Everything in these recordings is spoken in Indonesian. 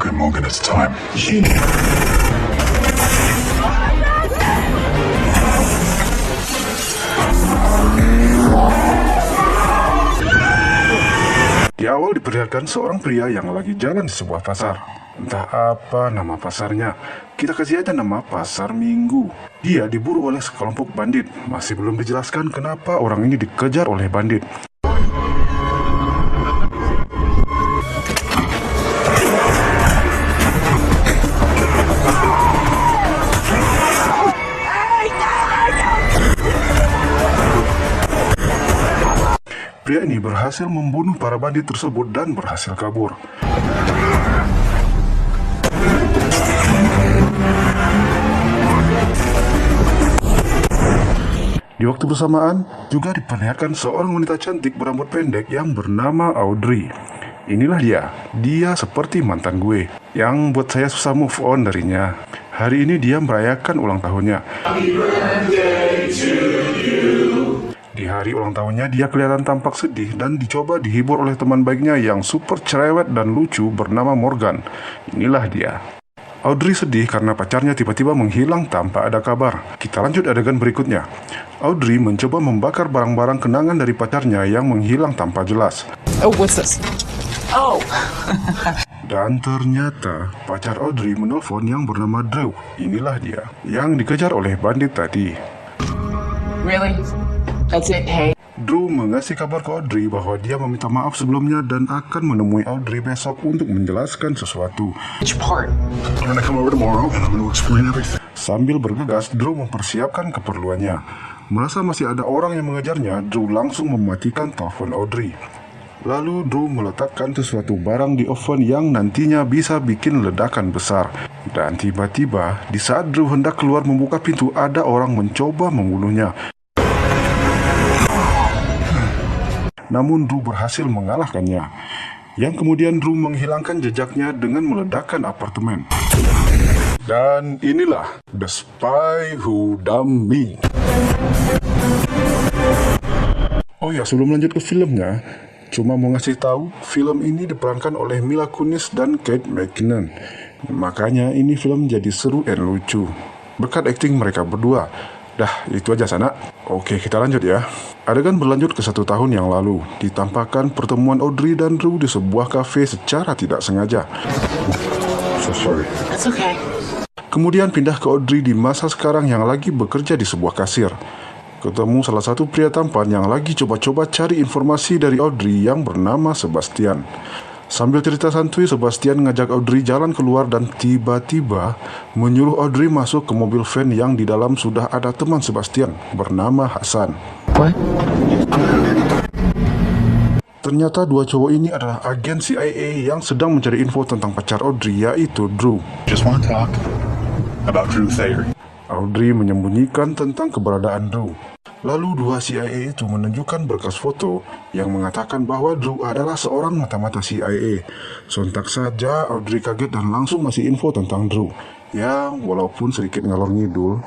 Okay, Morgan, it's time. Di awal diperlihatkan seorang pria yang lagi jalan di sebuah pasar. Entah apa nama pasarnya. Kita kasih aja nama Pasar Minggu. Dia diburu oleh sekelompok bandit. Masih belum dijelaskan kenapa orang ini dikejar oleh bandit. Pria ini berhasil membunuh para bandit tersebut dan berhasil kabur. Di waktu bersamaan, juga diperlihatkan seorang wanita cantik berambut pendek yang bernama Audrey. Inilah dia seperti mantan gue, yang buat saya susah move on darinya. Hari ini dia merayakan ulang tahunnya. Di hari ulang tahunnya, dia kelihatan tampak sedih dan dicoba dihibur oleh teman baiknya yang super cerewet dan lucu bernama Morgan. Inilah dia. Audrey sedih karena pacarnya tiba-tiba menghilang tanpa ada kabar. Kita lanjut adegan berikutnya. Audrey mencoba membakar barang-barang kenangan dari pacarnya yang menghilang tanpa jelas. Oh, what's this? Oh. Dan ternyata pacar Audrey menelpon yang bernama Drew. Inilah dia yang dikejar oleh bandit tadi. Really? That's it, hey? Drew mengasih kabar ke Audrey bahwa dia meminta maaf sebelumnya dan akan menemui Audrey besok untuk menjelaskan sesuatu. Which part? I'm gonna come over tomorrow and I'm gonna explain everything. Sambil bergegas, Drew mempersiapkan keperluannya. Merasa masih ada orang yang mengejarnya, Drew langsung mematikan telepon Audrey. Lalu Drew meletakkan sesuatu barang di oven yang nantinya bisa bikin ledakan besar. Dan tiba-tiba, di saat Drew hendak keluar membuka pintu, ada orang mencoba membunuhnya. Namun Drew berhasil mengalahkannya. Yang kemudian Drew menghilangkan jejaknya dengan meledakkan apartemen. Dan inilah The Spy Who Dumped Me. Oh ya, sebelum lanjut ke filmnya, cuma mau ngasih tahu, film ini diperankan oleh Mila Kunis dan Kate McKinnon. Makanya ini film jadi seru dan lucu. Berkat akting mereka berdua. Dah, itu aja sana. Oke, kita lanjut ya. Adegan berlanjut ke 1 tahun yang lalu. Ditampakkan pertemuan Audrey dan Drew di sebuah kafe secara tidak sengaja. So sorry. That's okay. Kemudian pindah ke Audrey di masa sekarang yang lagi bekerja di sebuah kasir. Ketemu salah satu pria tampan yang lagi coba-coba cari informasi dari Audrey yang bernama Sebastian. Sambil cerita santuy, Sebastian ngajak Audrey jalan keluar dan tiba-tiba menyuruh Audrey masuk ke mobil van yang di dalam sudah ada teman Sebastian bernama Hasan. What? Ternyata dua cowok ini adalah agen CIA yang sedang mencari info tentang pacar Audrey, yaitu Drew. Just want to talk about Drew Thayer. Audrey menyembunyikan tentang keberadaan Drew. Lalu dua CIA itu menunjukkan berkas foto yang mengatakan bahwa Drew adalah seorang mata-mata CIA. Sontak saja Audrey kaget dan langsung ngasih info tentang Drew. Ya, walaupun sedikit ngalor ngidul.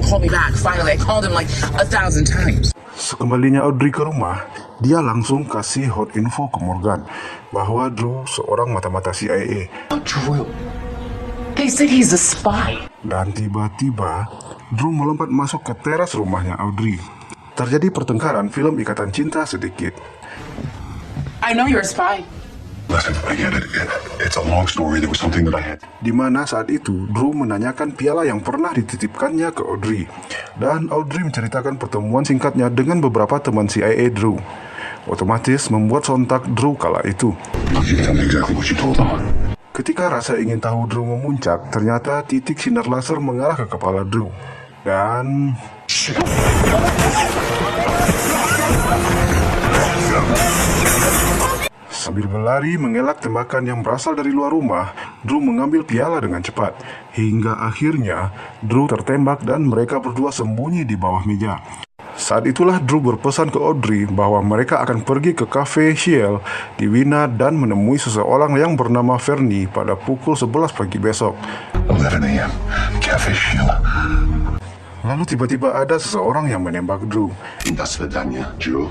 Call me back. Finally, I called him like 1,000 times. Sekembalinya Audrey ke rumah, dia langsung kasih hot info ke Morgan bahwa Drew seorang mata-mata CIA. Oh, Drew. They said he's a spy. Dan tiba-tiba Drew melompat masuk ke teras rumahnya Audrey. Terjadi pertengkaran film Ikatan Cinta sedikit. I know you're a spy. Listen, I get it. It's a long story. There was something that I had. Di mana saat itu Drew menanyakan piala yang pernah dititipkannya ke Audrey. Dan Audrey menceritakan pertemuan singkatnya dengan beberapa teman CIA Drew. Otomatis membuat sontak Drew kala itu. You tell me exactly what you told them. Ketika rasa ingin tahu Drew memuncak, ternyata titik sinar laser mengarah ke kepala Drew. Dan... sambil berlari mengelak tembakan yang berasal dari luar rumah, Drew mengambil piala dengan cepat. Hingga akhirnya, Drew tertembak dan mereka berdua sembunyi di bawah meja. Saat itulah Drew berpesan ke Audrey bahwa mereka akan pergi ke cafe Shiel di Wina dan menemui seseorang yang bernama Fernie pada pukul 11 pagi besok. 11 a.m. Cafe Shiel. Lalu tiba-tiba ada seseorang yang menembak Drew. До свидания, Drew.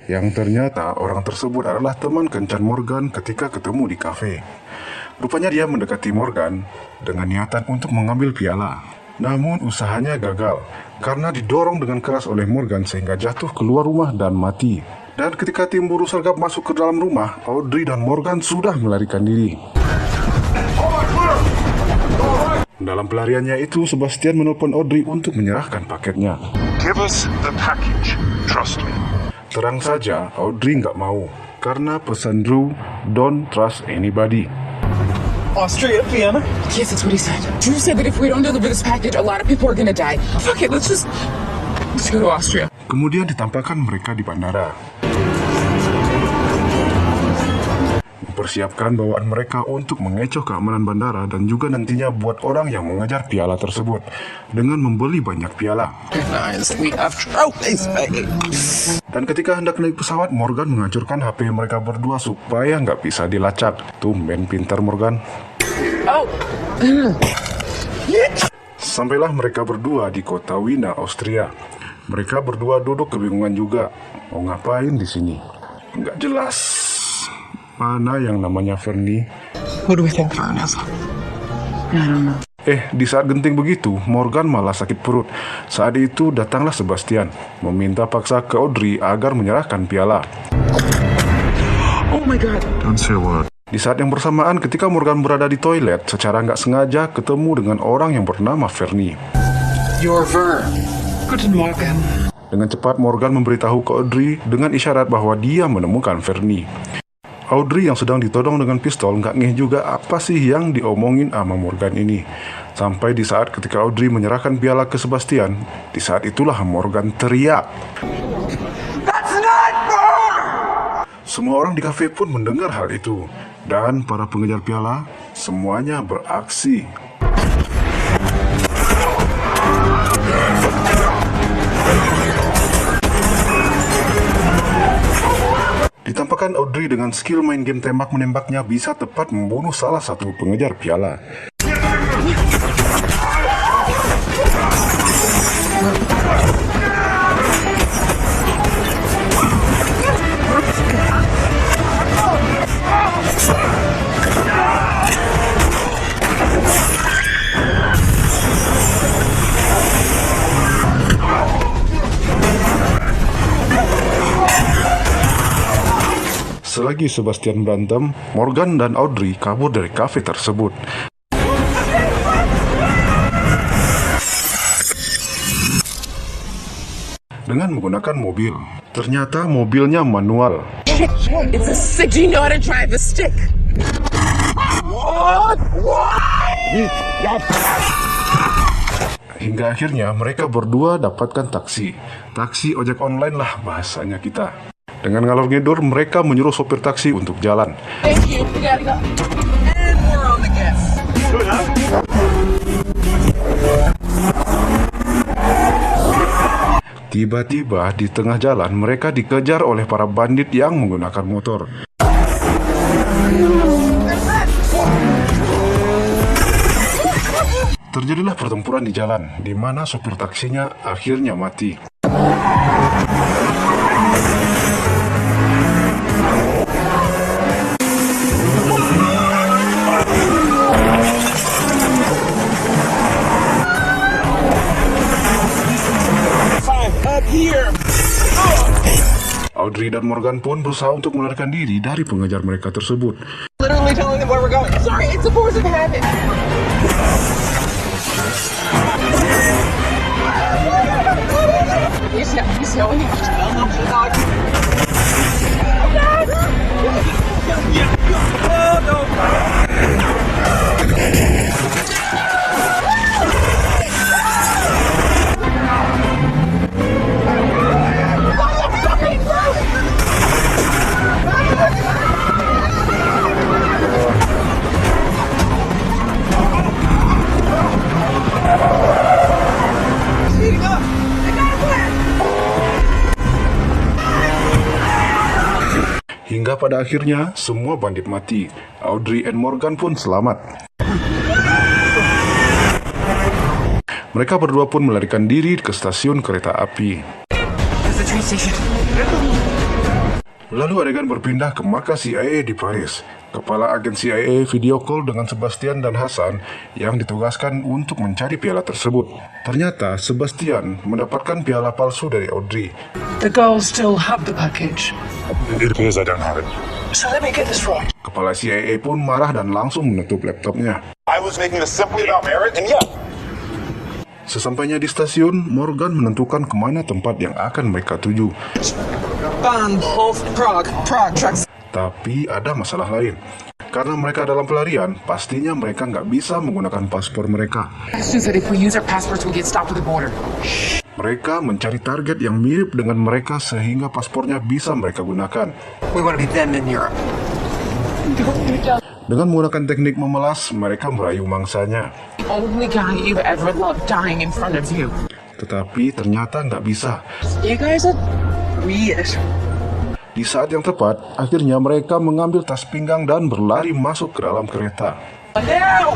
yang ternyata orang tersebut adalah teman kencan Morgan ketika ketemu di kafe. Rupanya dia mendekati Morgan dengan niatan untuk mengambil piala. Namun usahanya gagal karena didorong dengan keras oleh Morgan sehingga jatuh keluar rumah dan mati. Dan ketika tim buruh sergap masuk ke dalam rumah, Audrey dan Morgan sudah melarikan diri. Dalam pelariannya itu, Sebastian menelpon Audrey untuk menyerahkan paketnya. Give us the package. Trust me. Terang saja, Audrey nggak mau karena pesan Drew, don't trust anybody. Austria, Vienna. Yes, that's what he said. Drew said that if we don't deliver this package, a lot of people are gonna die. Fuck it, let's go to Austria. Kemudian ditampakkan mereka di bandara. Mempersiapkan bawaan mereka untuk mengecoh keamanan bandara dan juga nantinya buat orang yang mengejar piala tersebut dengan membeli banyak piala. We have trophies, baby. Dan ketika hendak naik pesawat, Morgan menghancurkan HP mereka berdua supaya nggak bisa dilacak. Tumben pintar Morgan. Oh. Sampailah mereka berdua di kota Wina, Austria. Mereka berdua duduk kebingungan juga. Mau ngapain di sini? Nggak jelas. Mana yang namanya Fernie? What do we think, Vanessa? I don't know. Di saat genting begitu, Morgan malah sakit perut. Saat itu datanglah Sebastian, meminta paksa ke Audrey agar menyerahkan piala. Oh my God. Don't say a word. Di saat yang bersamaan, ketika Morgan berada di toilet, secara nggak sengaja ketemu dengan orang yang bernama Fernie. You're Vern. Guten Morgen. Dengan cepat, Morgan memberitahu ke Audrey dengan isyarat bahwa dia menemukan Fernie. Audrey yang sedang ditodong dengan pistol nggak ngeh juga apa sih yang diomongin sama Morgan ini. Sampai di saat ketika Audrey menyerahkan piala ke Sebastian, di saat itulah Morgan teriak. That's not fair! Semua orang di kafe pun mendengar hal itu. Dan para pengejar piala, semuanya beraksi. Ditampakkan Audrey dengan skill main game tembak-menembaknya bisa tepat membunuh salah satu pengejar piala. Selagi Sebastian berantem, Morgan dan Audrey kabur dari kafe tersebut. Dengan menggunakan mobil. Ternyata mobilnya manual. It's a stick. Do you know how to drive a stick? Hingga akhirnya mereka berdua dapatkan taksi. Taksi ojek online lah bahasanya kita. Dengan ngalor ngidur, mereka menyuruh sopir taksi untuk jalan. Thank you. We gotta go. And we're on the gas. Tiba-tiba di tengah jalan mereka dikejar oleh para bandit yang menggunakan motor. Terjadilah pertempuran di jalan, di mana sopir taksinya akhirnya mati. Audrey dan Morgan pun berusaha untuk melarikan diri dari pengejar mereka tersebut. Literally telling them where we're going. Sorry, it's a force of habit. You snowing? Oh no! Hingga pada akhirnya semua bandit mati. Audrey and Morgan pun selamat. Mereka berdua pun melarikan diri ke stasiun kereta api. There's a train station. Lalu adegan berpindah ke markas CIA di Paris. Kepala agen CIA video call dengan Sebastian dan Hasan yang ditugaskan untuk mencari piala tersebut. Ternyata Sebastian mendapatkan piala palsu dari Audrey. The girls still have the package. It appears I don't have it. So let me get this right. Kepala CIA pun marah dan langsung menutup laptopnya. I was making this simply about merit, and yeah. Sesampainya di stasiun, Morgan menentukan kemana tempat yang akan mereka tuju. Bahnhof Prague. Prague tracks. Tapi ada masalah lain. Karena mereka dalam pelarian, pastinya mereka nggak bisa menggunakan paspor mereka. Sebastian said if we use our passports, we'll get stopped at the border. Mereka mencari target yang mirip dengan mereka sehingga paspornya bisa mereka gunakan. We want to be them in Europe. Dengan menggunakan teknik memelas, mereka merayu mangsanya. The only guy you've ever loved dying in front of you. Tetapi ternyata nggak bisa. You guys are Weird. Di saat yang tepat, akhirnya mereka mengambil tas pinggang dan berlari masuk ke dalam kereta. Now!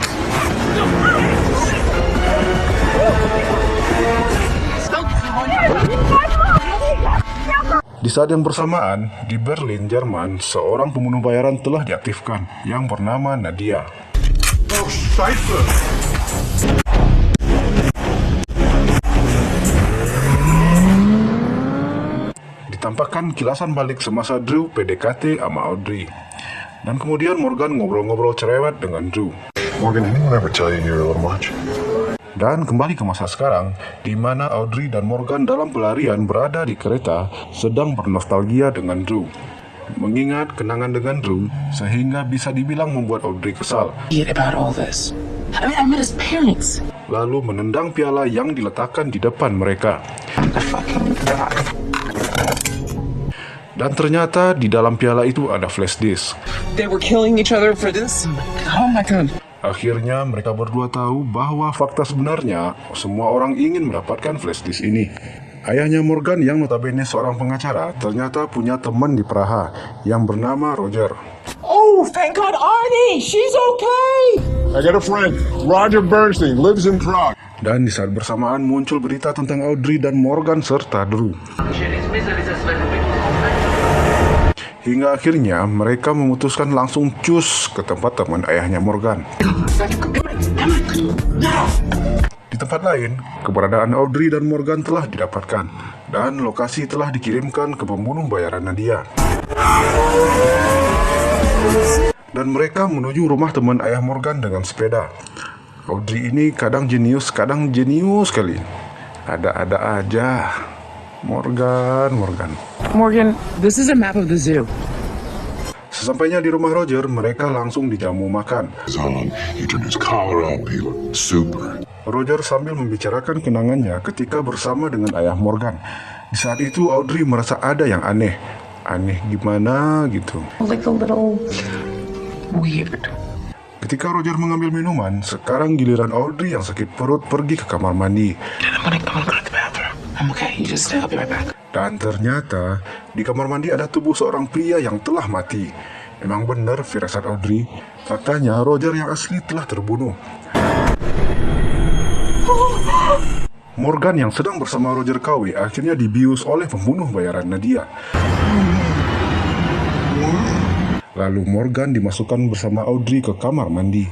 Di saat yang bersamaan, di Berlin, Jerman, seorang pembunuh bayaran telah diaktifkan yang bernama Nadia. Oh, Scheiße! Ditampakkan kilasan balik semasa Drew PDKT sama Audrey. Dan kemudian Morgan ngobrol-ngobrol cerewet dengan Drew. Morgan, anyone ever tell you you're a little much? Dan kembali ke masa sekarang, di mana Audrey dan Morgan dalam pelarian berada di kereta sedang bernostalgia dengan Drew. Mengingat kenangan dengan Drew, sehingga bisa dibilang membuat Audrey kesal. about all this. I mean, I met his parents. Lalu menendang piala yang diletakkan di depan mereka. Dan ternyata di dalam piala itu ada flash disk. They were killing each other for this? Oh my god. Akhirnya mereka berdua tahu bahwa fakta sebenarnya semua orang ingin mendapatkan flash disk ini. Ayahnya Morgan yang notabene seorang pengacara ternyata punya teman di Praha yang bernama Roger. Oh, thank God, Arnie! She's okay! I got a friend, Roger Bernstein, lives in Prague. Dan di saat bersamaan muncul berita tentang Audrey dan Morgan serta Drew. Hingga akhirnya mereka memutuskan langsung cus ke tempat teman ayahnya Morgan. Di tempat lain, keberadaan Audrey dan Morgan telah didapatkan dan lokasi telah dikirimkan ke pembunuh bayaran Nadia. Dan mereka menuju rumah teman ayah Morgan dengan sepeda. Audrey ini kadang jenius kali. Ada-ada aja. Morgan. Morgan, this is a map of the zoo. Sesampainya di rumah Roger, mereka langsung dijamu makan. He turned his collar up. He looked super. Roger sambil membicarakan kenangannya ketika bersama dengan ayah Morgan. Di saat itu Audrey merasa ada yang aneh. Aneh gimana gitu. Like a little weird. Ketika Roger mengambil minuman, sekarang giliran Audrey yang sakit perut pergi ke kamar mandi. I'm gonna go to the bathroom. I'm okay. You just stay. I'll be right back. Dan ternyata di kamar mandi ada tubuh seorang pria yang telah mati. Memang benar firasat Audrey. Faktanya Roger yang asli telah terbunuh. Morgan yang sedang bersama Roger KW akhirnya dibius oleh pembunuh bayaran Nadia. Lalu Morgan dimasukkan bersama Audrey ke kamar mandi.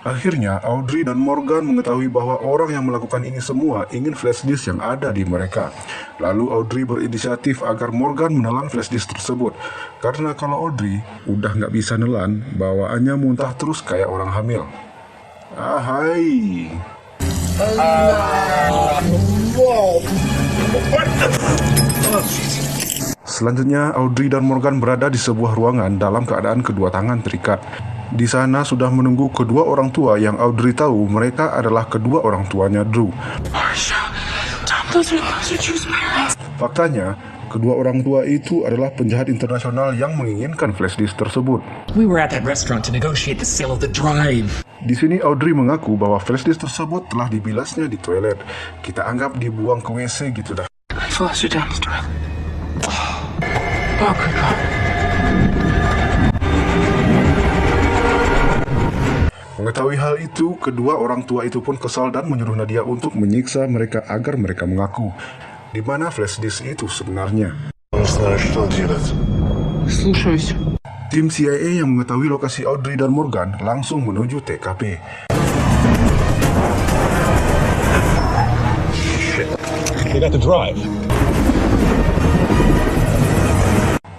Akhirnya Audrey dan Morgan mengetahui bahwa orang yang melakukan ini semua ingin flash disk yang ada di mereka. Lalu Audrey berinisiatif agar Morgan menelan flash disk tersebut. Karena kalau Audrey udah nggak bisa nelan, bawaannya muntah terus kayak orang hamil. Ahai. Selanjutnya, Audrey dan Morgan berada di sebuah ruangan dalam keadaan kedua tangan terikat. Di sana sudah menunggu kedua orang tua yang Audrey tahu mereka adalah kedua orang tuanya Drew. Faktanya, kedua orang tua itu adalah penjahat internasional yang menginginkan flash disk tersebut. We were at that restaurant to negotiate the sale of the drive. Di sini Audrey mengaku bahwa flash disk tersebut telah dibilasnya di toilet. Kita anggap dibuang ke WC gitu dah. I flushed it down the toilet. Oh, good God. Mengetahui hal itu, kedua orang tua itu pun kesal dan menyuruh Nadia untuk menyiksa mereka agar mereka mengaku di mana flash disk itu sebenarnya. Слушаюсь. Tim CIA yang mengetahui lokasi Audrey dan Morgan langsung menuju TKP. They got the drive.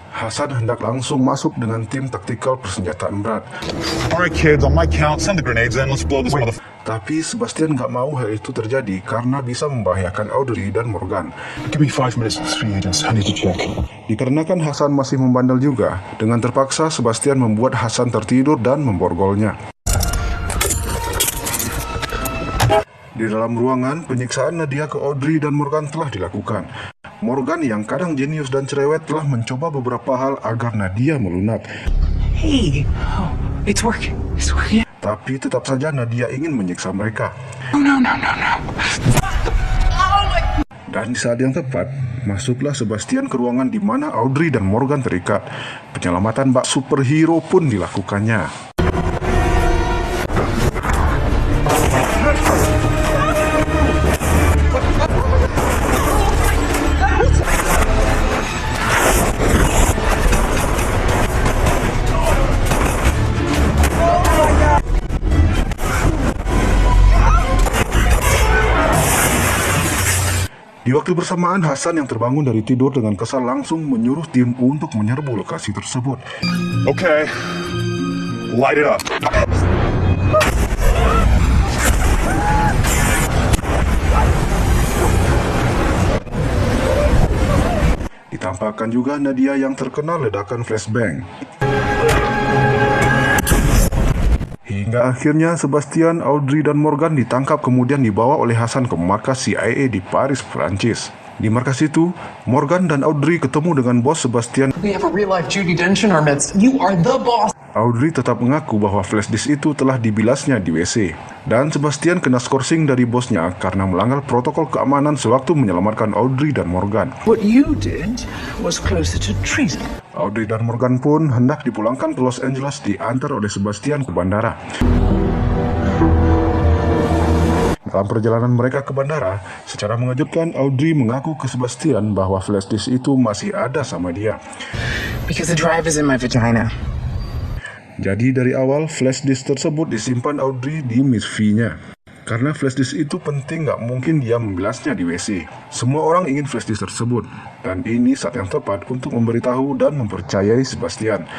Hasan hendak langsung masuk dengan tim taktikal persenjataan berat. All right, kids, on my count, send the grenades in. Let's blow this motherfucker. Tapi Sebastian nggak mau hal itu terjadi karena bisa membahayakan Audrey dan Morgan. Give me 5 minutes with 3 agents. I need to check. Dikarenakan Hasan masih membandel juga, dengan terpaksa Sebastian membuat Hasan tertidur dan memborgolnya. Di dalam ruangan, penyiksaan Nadia ke Audrey dan Morgan telah dilakukan. Morgan yang kadang jenius dan cerewet telah mencoba beberapa hal agar Nadia melunak. Hey. Oh, it's working. It's working. Tapi tetap saja Nadia ingin menyiksa mereka. No. Dan di saat yang tepat, masuklah Sebastian ke ruangan di mana Audrey dan Morgan terikat. Penyelamatan bak superhero pun dilakukannya. Di waktu bersamaan, Hasan yang terbangun dari tidur dengan kesal langsung menyuruh tim untuk menyerbu lokasi tersebut. Okay. Light it up. Ditampakkan juga Nadia yang terkena ledakan flashbang. Hingga akhirnya Sebastian, Audrey, dan Morgan ditangkap kemudian dibawa oleh Hasan ke markas CIA di Paris, Prancis. Di markas itu, Morgan dan Audrey ketemu dengan bos Sebastian. We have a real-life Judi Dench in our midst. You are the boss. Audrey tetap mengaku bahwa flash disk itu telah dibilasnya di WC. Dan Sebastian kena skorsing dari bosnya karena melanggar protokol keamanan sewaktu menyelamatkan Audrey dan Morgan. What you did was closer to treason. Audrey dan Morgan pun hendak dipulangkan ke Los Angeles diantar oleh Sebastian ke bandara. Dalam perjalanan mereka ke bandara, secara mengejutkan Audrey mengaku ke Sebastian bahwa flash disk itu masih ada sama dia. Because the drive is in my vagina. Jadi dari awal flash disk tersebut disimpan Audrey di Miss V-nya. Karena flash disk itu penting, nggak mungkin dia membilasnya di WC. Semua orang ingin flash disk tersebut. Dan ini saat yang tepat untuk memberitahu dan mempercayai Sebastian.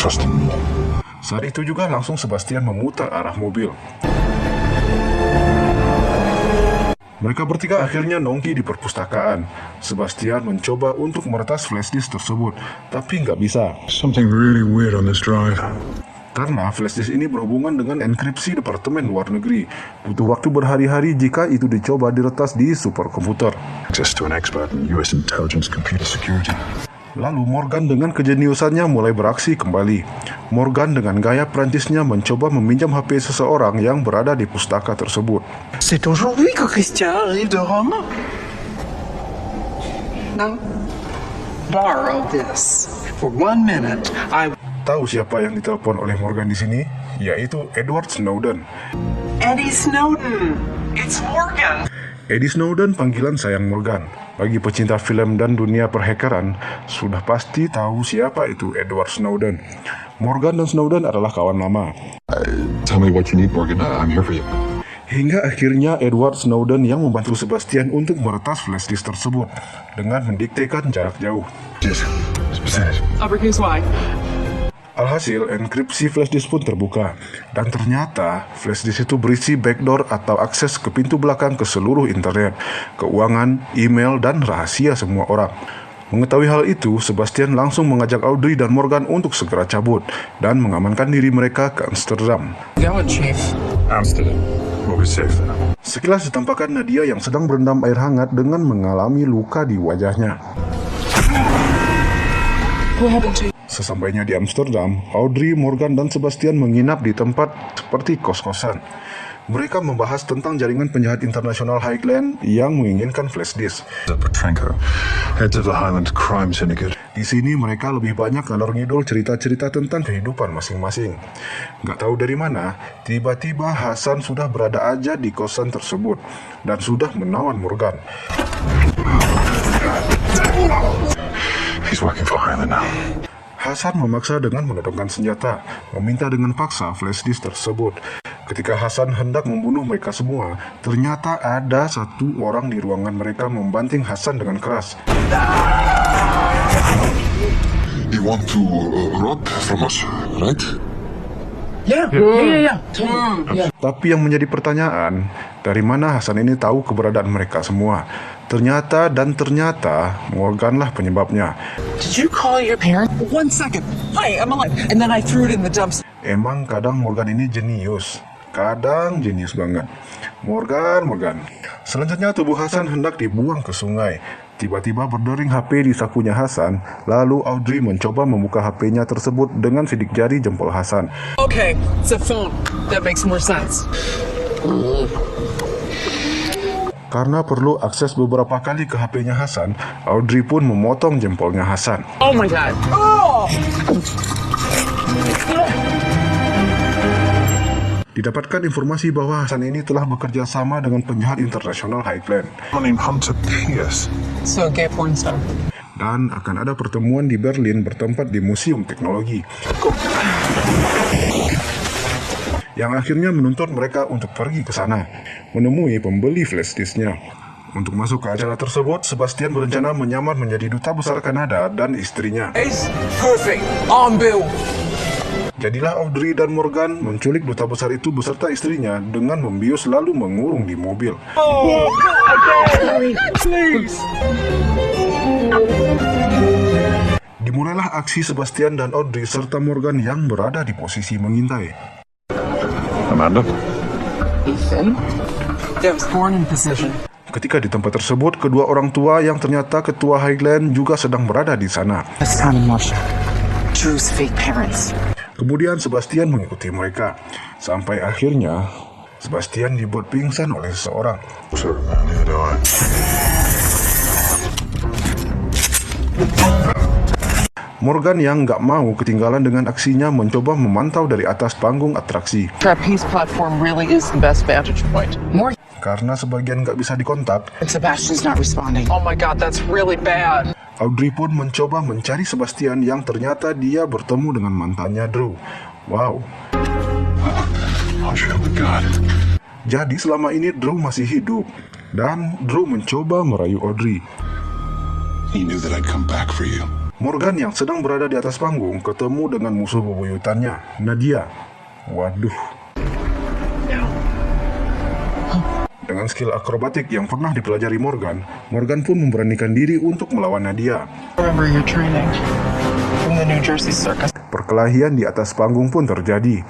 Trust in me. Saat itu juga langsung Sebastian memutar arah mobil. Mereka bertiga akhirnya nongki di perpustakaan. Sebastian mencoba untuk meretas flash disk tersebut, tapi nggak bisa. Something really weird on this drive. Karena flash disk ini berhubungan dengan enkripsi Departemen Luar Negeri. Butuh waktu berhari-hari jika itu dicoba diretas di superkomputer. Access to an expert in U.S. intelligence computer security. Lalu Morgan dengan kejeniusannya mulai beraksi kembali. Morgan dengan gaya Prancisnya mencoba meminjam HP seseorang yang berada di pustaka tersebut. C'est aujourd'hui que Christian arrive de Rome. Now, borrow this for 1 minute. Tahu siapa yang ditelepon oleh Morgan di sini? Yaitu Edward Snowden. Eddie Snowden. It's Morgan. Eddie Snowden panggilan sayang Morgan. Bagi pecinta film dan dunia perhackeran, sudah pasti tahu siapa itu Edward Snowden. Morgan dan Snowden adalah kawan lama. Tell me what you need, Morgan. I'm here for you. Hingga akhirnya Edward Snowden yang membantu Sebastian untuk meretas flash disk tersebut dengan mendiktekan jarak jauh. Yes. Specific. Uppercase Y. Alhasil, enkripsi flash disk pun terbuka. Dan ternyata, flash disk itu berisi backdoor atau akses ke pintu belakang ke seluruh internet, keuangan, email, dan rahasia semua orang. Mengetahui hal itu, Sebastian langsung mengajak Audrey dan Morgan untuk segera cabut dan mengamankan diri mereka ke Amsterdam. Going, Chief. Amsterdam. We'll be safe there. Sekilas ditampakkan Nadia yang sedang berendam air hangat dengan mengalami luka di wajahnya. What happened to you? Sesampainya di Amsterdam, Audrey, Morgan, dan Sebastian menginap di tempat seperti kos-kosan. Mereka membahas tentang jaringan penjahat internasional Highland yang menginginkan flash disk. Petrenko, head of the Highland Crime Syndicate. Di sini mereka lebih banyak ngalor ngidul cerita-cerita tentang kehidupan masing-masing. Gak tahu dari mana, tiba-tiba Hasan sudah berada aja di kosan tersebut dan sudah menawan Morgan. He's working for Highland now. Hasan memaksa dengan menodongkan senjata, meminta dengan paksa flash disk tersebut. Ketika Hasan hendak membunuh mereka semua, ternyata ada satu orang di ruangan mereka membanting Hasan dengan keras. You want to run from us, right? Yeah. Totally. Tapi yang menjadi pertanyaan, dari mana Hasan ini tahu keberadaan mereka semua? Ternyata Morganlah penyebabnya. Did you call your parents? 1 second. Hi, I'm alive. And then I threw it in the dumpster. Emang kadang Morgan ini jenius. Kadang jenius banget. Morgan. Selanjutnya tubuh Hasan hendak dibuang ke sungai. Tiba-tiba berdering HP di sakunya Hasan. Lalu Audrey mencoba membuka HP-nya tersebut dengan sidik jari jempol Hasan. Okay, it's a phone. That makes more sense. Karena perlu akses beberapa kali ke HP-nya Hasan, Audrey pun memotong jempolnya Hasan. Oh my god. Oh! Didapatkan informasi bahwa Hasan ini telah bekerja sama dengan penjahat internasional Highland. Named Hunter Pierce. So, gay porn star. Dan akan ada pertemuan di Berlin bertempat di Museum Teknologi. Yang akhirnya menuntut mereka untuk pergi ke sana, menemui pembeli flash disknya. Untuk masuk ke acara tersebut, Sebastian berencana menyamar menjadi duta besar Kanada dan istrinya. Ace, perfect. On bill. Jadilah Audrey dan Morgan menculik duta besar itu beserta istrinya dengan membius lalu mengurung di mobil. Oh, please. Dimulailah aksi Sebastian dan Audrey serta Morgan yang berada di posisi mengintai. Amanda? Ethan? That was born in position. Ketika di tempat tersebut, kedua orang tua yang ternyata ketua Highland juga sedang berada di sana. That's time in Russia. Drew's fake parents. Kemudian Sebastian mengikuti mereka. Sampai akhirnya, Sebastian dibuat pingsan oleh seseorang. Sure, man. Neither do I. Morgan yang nggak mau ketinggalan dengan aksinya mencoba memantau dari atas panggung atraksi. Trapeze platform really is the best vantage point. More. Karena sebagian nggak bisa dikontak, And Sebastian's not responding. Oh my god, that's really bad. Audrey pun mencoba mencari Sebastian yang ternyata dia bertemu dengan mantannya Drew. Wow. Oh my God. Jadi selama ini Drew masih hidup. Dan Drew mencoba merayu Audrey. He knew that I'd come back for you. Morgan yang sedang berada di atas panggung ketemu dengan musuh bebuyutannya, Nadia. Waduh. Dengan skill akrobatik yang pernah dipelajari Morgan, Morgan pun memberanikan diri untuk melawan Nadia. Remember your training from the New Jersey Circus. Perkelahian di atas panggung pun terjadi.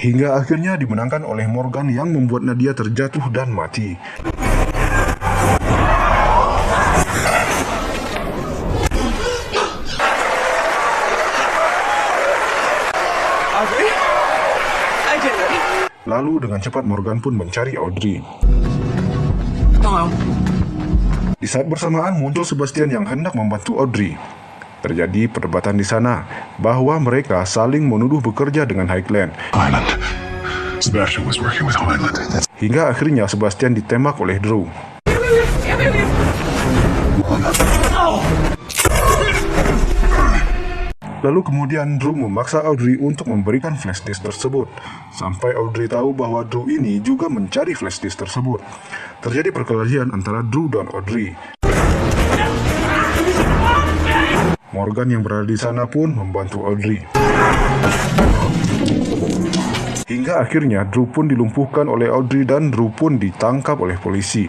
Hingga akhirnya dimenangkan oleh Morgan yang membuat Nadia terjatuh dan mati. Audrey? I did it. Lalu dengan cepat Morgan pun mencari Audrey. Hello. Di saat bersamaan muncul Sebastian yang hendak membantu Audrey. Terjadi perdebatan di sana bahwa mereka saling menuduh bekerja dengan Highland. Highland. Sebastian was working with Highland. Hingga akhirnya Sebastian ditembak oleh Drew. Lalu kemudian Drew memaksa Audrey untuk memberikan flash disk tersebut. Sampai Audrey tahu bahwa Drew ini juga mencari flash disk tersebut. Terjadi perkelahian antara Drew dan Audrey. Morgan yang berada di sana pun membantu Audrey. Hingga akhirnya Drew pun dilumpuhkan oleh Audrey dan Drew pun ditangkap oleh polisi.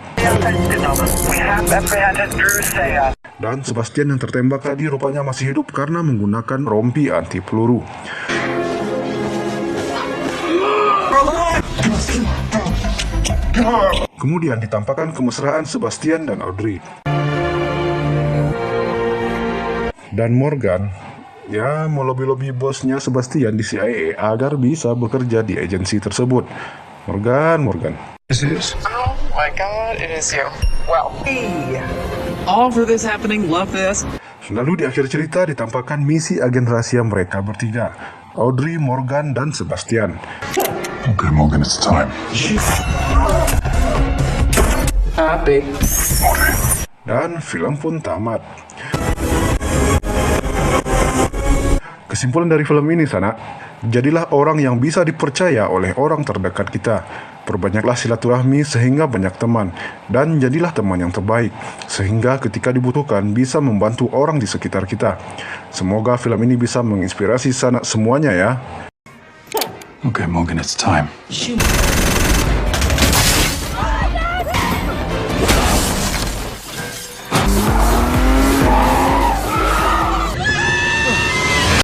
Dan Sebastian yang tertembak tadi rupanya masih hidup karena menggunakan rompi anti peluru. Kemudian ditampakkan kemesraan Sebastian dan Audrey. Dan Morgan Ya, melobi-lobi bosnya Sebastian di CIA agar bisa bekerja di agensi tersebut. Morgan. Oh my god, it is you. Well, Hey, all for this happening. Love this. Lalu di akhir cerita ditampakkan misi agen rahasia mereka bertiga, Audrey, Morgan, dan Sebastian. Okay, Morgan, it's time. happy. Dan film pun tamat. Kesimpulan dari film ini, Sana, jadilah orang yang bisa dipercaya oleh orang terdekat kita. Perbanyaklah silaturahmi sehingga banyak teman, dan jadilah teman yang terbaik, sehingga ketika dibutuhkan bisa membantu orang di sekitar kita. Semoga film ini bisa menginspirasi Sana semuanya ya. Okay, Morgan, it's time. Shoot.